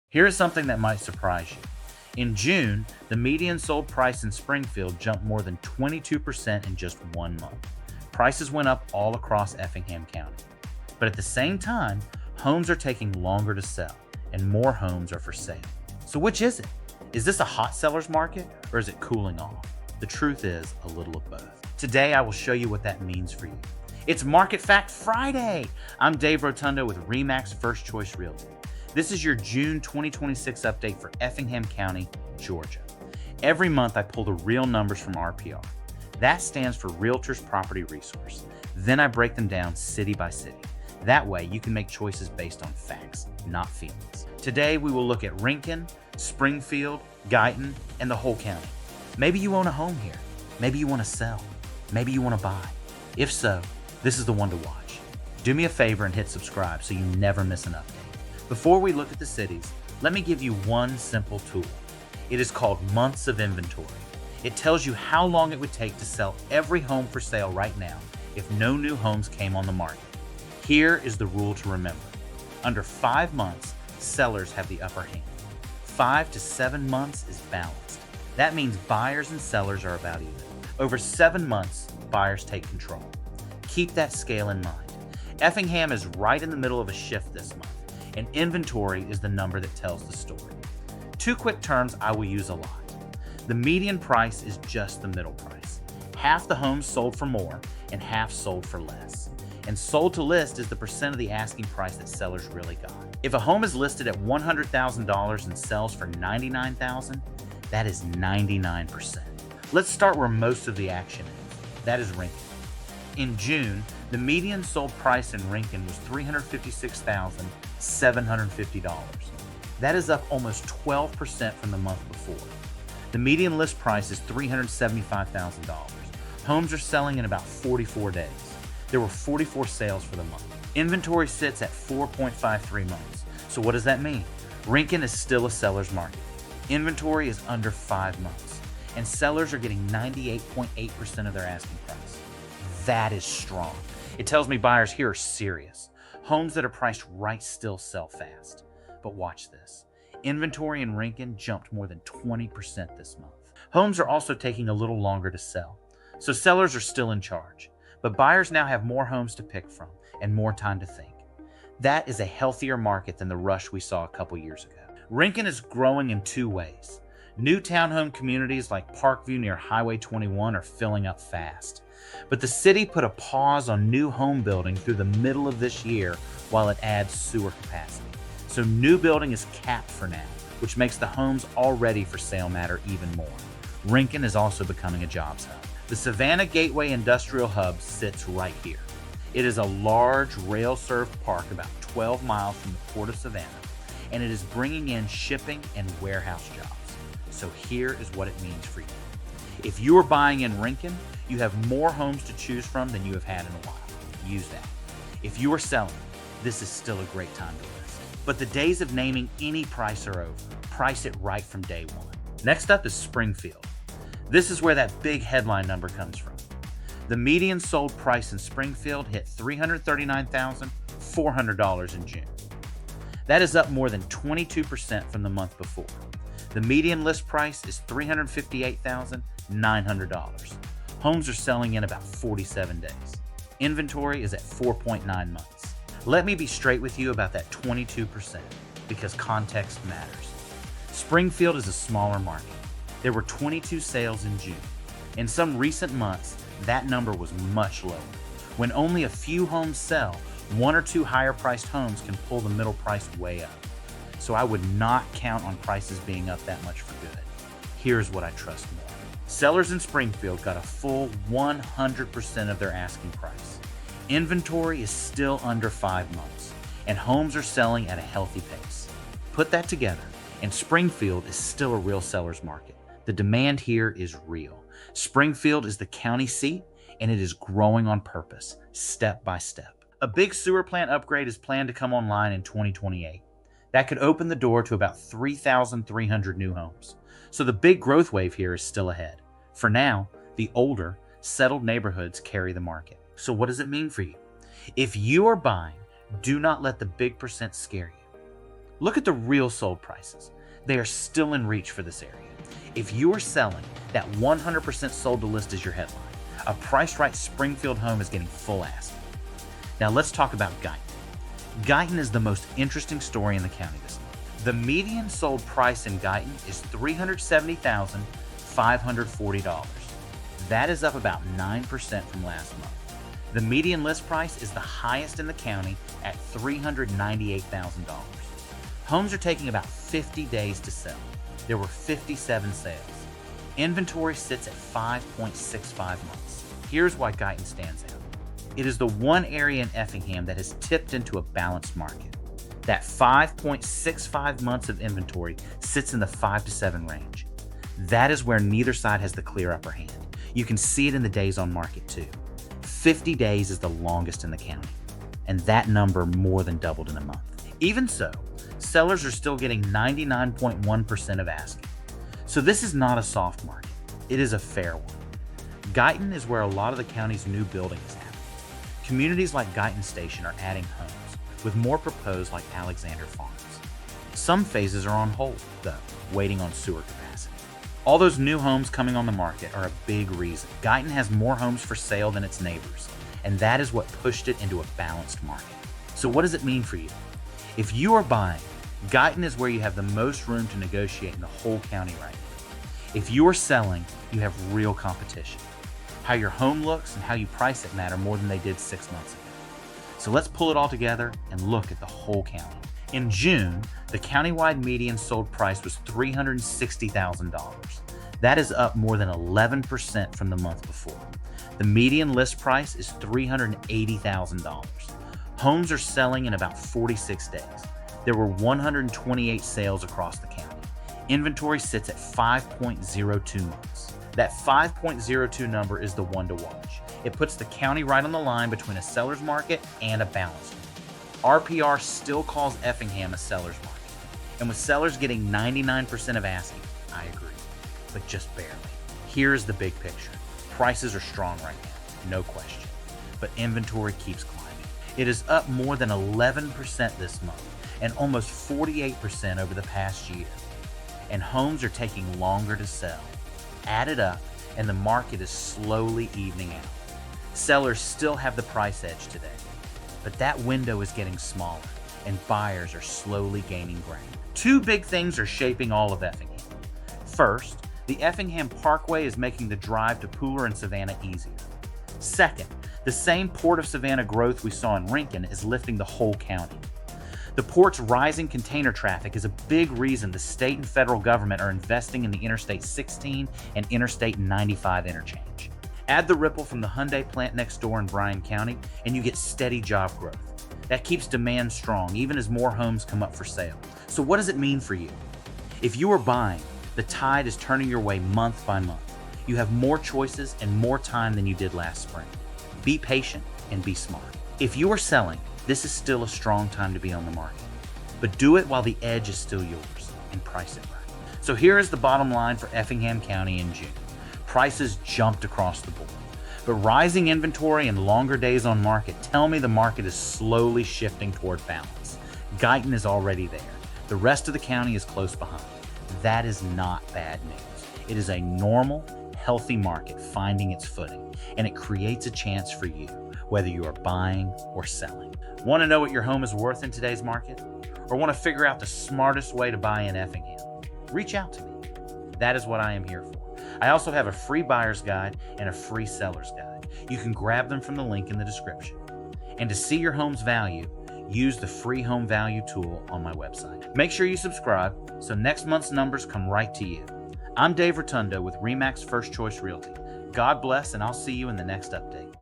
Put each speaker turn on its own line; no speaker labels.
Here is something that might surprise you. In June, the median sold price in Springfield jumped more than 22% in just 1 month. Prices went up all across Effingham County. But at the same time, homes are taking longer to sell and more homes are for sale. So which is it? Is this a hot seller's market or is it cooling off? The truth is a little of both. Today, I will show you what that means for you. It's Market Fact Friday. I'm Dave Rotundo with RE/MAX First Choice Realty. This is your June 2026 update for Effingham County, Georgia. Every month I pull the real numbers from RPR. That stands for Realtors Property Resource. Then I break them down city by city. That way you can make choices based on facts, not feelings. Today we will look at Rincon, Springfield, Guyton, and the whole county. Maybe you own a home here. Maybe you want to sell. Maybe you want to buy. If so, this is the one to watch. Do me a favor and hit subscribe so you never miss an update. Before we look at the cities, let me give you one simple tool. It is called months of inventory. It tells you how long it would take to sell every home for sale right now if no new homes came on the market. Here is the rule to remember. Under 5 months, sellers have the upper hand. 5 to 7 months is balanced. That means buyers and sellers are about even. Over 7 months, buyers take control. Keep that scale in mind. Effingham is right in the middle of a shift this month, and inventory is the number that tells the story. 2 quick terms I will use a lot. The median price is just the middle price. Half the homes sold for more and half sold for less. And sold to list is the percent of the asking price that sellers really got. If a home is listed at $100,000 and sells for $99,000, that is 99%. Let's start where most of the action is. That is Rincon. In June, the median sold price in Rincon was $356,750. That is up almost 12% from the month before. The median list price is $375,000. Homes are selling in about 44 days. There were 44 sales for the month. Inventory sits at 4.53 months. So what does that mean? Rincon is still a seller's market. Inventory is under 5 months, and sellers are getting 98.8% of their asking price. That is strong. It tells me buyers here are serious. Homes that are priced right still sell fast. But watch this. Inventory in Rincon jumped more than 20% this month. Homes are also taking a little longer to sell, so sellers are still in charge. But buyers now have more homes to pick from and more time to think. That is a healthier market than the rush we saw a couple years ago. Rincon is growing in 2 ways. New townhome communities like Parkview near Highway 21 are filling up fast. But the city put a pause on new home building through the middle of this year while it adds sewer capacity. So new building is capped for now, which makes the homes already for sale matter even more. Rincon is also becoming a jobs hub. The Savannah Gateway Industrial Hub sits right here. It is a large rail-served park about 12 miles from the Port of Savannah, and it is bringing in shipping and warehouse jobs. So here is what it means for you. If you are buying in Rincon, you have more homes to choose from than you have had in a while. Use that. If you are selling, this is still a great time to list. But the days of naming any price are over. Price it right from day one. Next up is Springfield. This is where that big headline number comes from. The median sold price in Springfield hit $339,400 in June. That is up more than 22% from the month before. The median list price is $358,900. Homes are selling in about 47 days. Inventory is at 4.9 months. Let me be straight with you about that 22% because context matters. Springfield is a smaller market. There were 22 sales in June. In some recent months, that number was much lower. When only a few homes sell, 1 or 2 higher priced homes can pull the middle price way up. So I would not count on prices being up that much for good. Here's what I trust more. Sellers in Springfield got a full 100% of their asking price. Inventory is still under 5 months, and homes are selling at a healthy pace. Put that together, and Springfield is still a real seller's market. The demand here is real. Springfield is the county seat, and it is growing on purpose, step by step. A big sewer plant upgrade is planned to come online in 2028. That could open the door to about 3,300 new homes. So the big growth wave here is still ahead. For now, the older, settled neighborhoods carry the market. So what does it mean for you? If you are buying, do not let the big percent scare you. Look at the real sold prices. They are still in reach for this area. If you're selling, that 100% sold to list is your headline. A priced right Springfield home is getting full asking. Now let's talk about Guyton. Guyton is the most interesting story in the county this month. The median sold price in Guyton is $370,540. That is up about 9% from last month. The median list price is the highest in the county at $398,000. Homes are taking about 50 days to sell. There were 57 sales. Inventory sits at 5.65 months. Here's why Guyton stands out. It is the one area in Effingham that has tipped into a balanced market. That 5.65 months of inventory sits in the 5 to 7 range. That is where neither side has the clear upper hand. You can see it in the days on market too. 50 days is the longest in the county, and that number more than doubled in a month. Even so, sellers are still getting 99.1% of asking. So this is not a soft market. It is a fair one. Guyton is where a lot of the county's new building is happening. Communities like Guyton Station are adding homes, with more proposed like Alexander Farms. Some phases are on hold, though, waiting on sewer capacity. All those new homes coming on the market are a big reason. Guyton has more homes for sale than its neighbors, and that is what pushed it into a balanced market. So what does it mean for you? If you are buying, Guyton is where you have the most room to negotiate in the whole county right now. If you are selling, you have real competition. How your home looks and how you price it matter more than they did 6 months ago. So let's pull it all together and look at the whole county. In June, the countywide median sold price was $360,000. That is up more than 11% from the month before. The median list price is $380,000. Homes are selling in about 46 days. There were 128 sales across the county. Inventory sits at 5.02 months. That 5.02 number is the one to watch. It puts the county right on the line between a seller's market and a balanced one. RPR still calls Effingham a seller's market. And with sellers getting 99% of asking, I agree, but just barely. Here's the big picture. Prices are strong right now, no question, but inventory keeps climbing. It is up more than 11% this month and almost 48% over the past year. And homes are taking longer to sell. Add it up, and the market is slowly evening out. Sellers still have the price edge today, but that window is getting smaller, and buyers are slowly gaining ground. Two big things are shaping all of Effingham. First, the Effingham Parkway is making the drive to Pooler and Savannah easier. Second, the same Port of Savannah growth we saw in Rincon is lifting the whole county. The port's rising container traffic is a big reason the state and federal government are investing in the Interstate 16 and Interstate 95 interchange. Add the ripple from the Hyundai plant next door in Bryan County, and you get steady job growth. That keeps demand strong, even as more homes come up for sale. So what does it mean for you? If you are buying, the tide is turning your way month by month. You have more choices and more time than you did last spring. Be patient and be smart. If you are selling, this is still a strong time to be on the market. But do it while the edge is still yours and price it right. So here is the bottom line for Effingham County in June. Prices jumped across the board. But rising inventory and longer days on market tell me the market is slowly shifting toward balance. Guyton is already there. The rest of the county is close behind. That is not bad news. It is a normal, healthy market finding its footing, and it creates a chance for you, whether you are buying or selling. Want to know what your home is worth in today's market? Or want to figure out the smartest way to buy in Effingham? Reach out to me. That is what I am here for. I also have a free buyer's guide and a free seller's guide. You can grab them from the link in the description. And to see your home's value, use the free home value tool on my website. Make sure you subscribe so next month's numbers come right to you. I'm Dave Rotundo with RE/MAX First Choice Realty. God bless, and I'll see you in the next update.